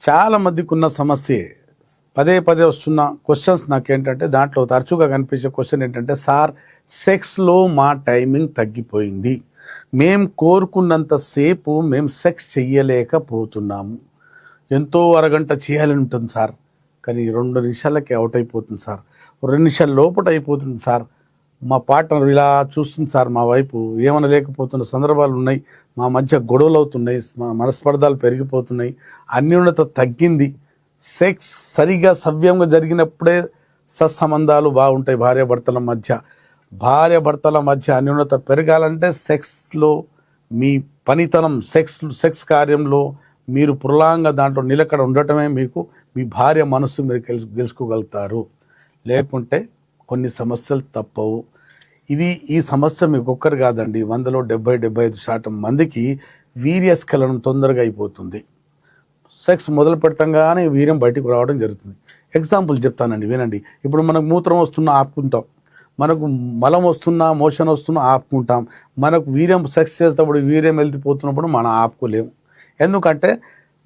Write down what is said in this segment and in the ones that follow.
చాలా మందికి ఉన్న సమస్య పదే పదే వస్తున్న క్వశ్చన్స్ నాకేంటంటే దాంట్లో తరచుగా కనిపించే క్వశ్చన్ ఏంటంటే, సార్ సెక్స్లో మా టైమింగ్ తగ్గిపోయింది, మేము కోరుకున్నంతసేపు మేము సెక్స్ చెయ్యలేకపోతున్నాము, ఎంతో అరగంట చేయాలని ఉంటుంది సార్, కానీ 2 నిమిషాలకి అవుట్ అయిపోతుంది సార్, 2 నిమిషాల లోపల అయిపోతుంది సార్, మా పార్ట్నర్ ఇలా చూస్తుంది సార్, మా వైపు ఏమైనా లేకపోతున్న సందర్భాలు ఉన్నాయి, మా మధ్య గొడవలు అవుతున్నాయి, మా మనస్పర్ధాలు పెరిగిపోతున్నాయి, అన్యోన్యత తగ్గింది, సెక్స్ సరిగా సవ్యంగా జరిగినప్పుడే సత్సంబంధాలు బాగుంటాయి భార్యాభర్తల మధ్య అన్యోన్యత పెరగాలంటే సెక్స్లో మీ పనితనం సెక్స్ కార్యంలో మీరు పురలాంగా దాంట్లో నిలకడ ఉండటమే మీకు మీ భార్య మనస్సు మీరు గెలుచుకోగలుగుతారు. లేకుంటే కొన్ని సమస్యలు తప్పవు. ఈ సమస్య మీకు ఒక్కరు కాదండి, 100లో 70-75% మందికి వీర్యస్ఖలనం తొందరగా అయిపోతుంది. సెక్స్ మొదలు పెట్టంగానే వీర్యం బయటకు రావడం జరుగుతుంది. ఎగ్జాంపుల్ చెప్తానండి, వినండి. ఇప్పుడు మనకు మూత్రం వస్తున్నా ఆపుకుంటాం, మనకు మలం వస్తున్నా మోషన్ వస్తున్నా ఆపుకుంటాం, మనకు వీర్యం సెక్స్ చేసేటప్పుడు వీర్యం వెళ్ళిపోతున్నప్పుడు మనం ఆపుకోలేము. ఎందుకంటే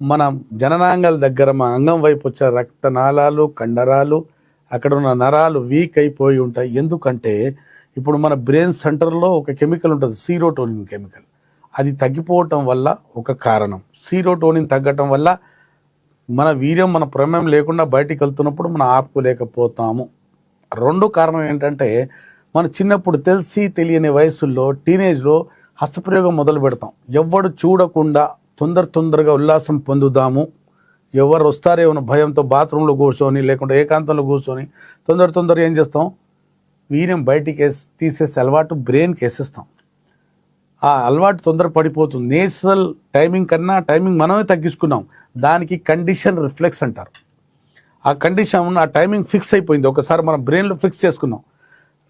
మన జననాంగాల దగ్గర మా అంగం వైపు వచ్చే రక్తనాళాలు కండరాలు అక్కడ ఉన్న నరాలు వీక్ అయిపోయి ఉంటాయి. ఎందుకంటే ఇప్పుడు మన బ్రెయిన్ సెంటర్లో ఒక కెమికల్ ఉంటుంది, సీరోటోనిన్ కెమికల్, అది తగ్గిపోవటం వల్ల ఒక కారణం. సీరోటోనిన్ తగ్గటం వల్ల మన వీర్యం మన ప్రమేయం లేకుండా బయటికి వెళ్తున్నప్పుడు మనం ఆపుకోలేకపోతాము. 2 కారణం ఏంటంటే, మనం చిన్నప్పుడు తెలిసి తెలియని వయసుల్లో టీనేజ్లో హస్తప్రయోగం మొదలు పెడతాం. ఎవడు చూడకుండా తొందరగా ఉల్లాసం పొందుదాము, ఎవరు వస్తారేమో భయంతో బాత్రూంలో కూర్చొని లేకుంటే ఏకాంతంలో కూర్చొని తొందర ఏం చేస్తాం, వీర్యం బయటికి తీసేసే అలవాటు బ్రెయిన్కి వేసేస్తాం. ఆ అలవాటు తొందర పడిపోతుంది. నేచురల్ టైమింగ్ కన్నా టైమింగ్ మనమే తగ్గించుకున్నాం. దానికి కండిషన్ రిఫ్లెక్స్ అంటారు. ఆ కండిషన్ ఆ టైమింగ్ ఫిక్స్ అయిపోయింది, ఒకసారి మనం బ్రెయిన్లో ఫిక్స్ చేసుకున్నాం.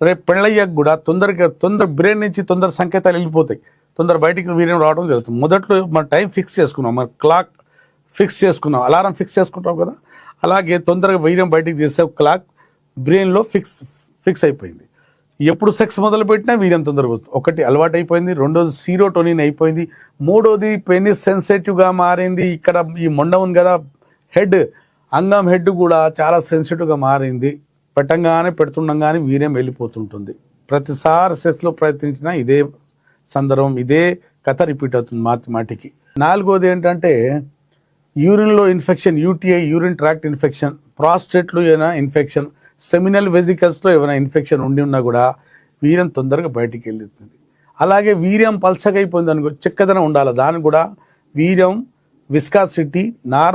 రేపు పెళ్ళయ్యాక కూడా తొందర బ్రెయిన్ నుంచి తొందర సంకేతాలు వెళ్ళిపోతాయి, తొందర బయటికి వీర్యం రావడం జరుగుతుంది. మొదట్లో మన టైం ఫిక్స్ చేసుకున్నాం, మన క్లాక్ ఫిక్స్ చేసుకున్నాం, అలారం ఫిక్స్ చేసుకుంటాం కదా, అలాగే తొందరగా వీర్యం బయటికి తీసే క్లాక్ బ్రెయిన్లో ఫిక్స్ అయిపోయింది. ఎప్పుడు సెక్స్ మొదలు పెట్టినా వీర్యం తొందరగా వస్తుంది. 1 అలవాటు అయిపోయింది, 2వది సీరోటోనిన్ అయిపోయింది, 3వది పెనిస్ సెన్సిటివ్గా మారింది. ఇక్కడ ఈ మొండ ఉంది కదా అంగం హెడ్ కూడా చాలా సెన్సిటివ్గా మారింది. పెడుతుండగానే వీర్యం వెళ్ళిపోతుంటుంది. ప్రతిసారి సెక్స్లో ప్రయత్నించినా ఇదే సందర్భం, ఇదే కథ రిపీట్ అవుతుంది మాటికి. 4వది ఏంటంటే యూరిన్లో infection, UTI urine tract infection, ప్రాస్టేట్లో ఏమైనా ఇన్ఫెక్షన్, సెమినల్ వెజికల్స్లో ఏమైనా ఇన్ఫెక్షన్ ఉండి ఉన్నా కూడా వీర్యం తొందరగా బయటికి వెళ్తుంది. అలాగే వీర్యం పల్చగా అయిపోయింది అనుకో, చిక్కదనం ఉండాలి, దానికి కూడా వీర్యం విస్కాసిటీ నార్మల్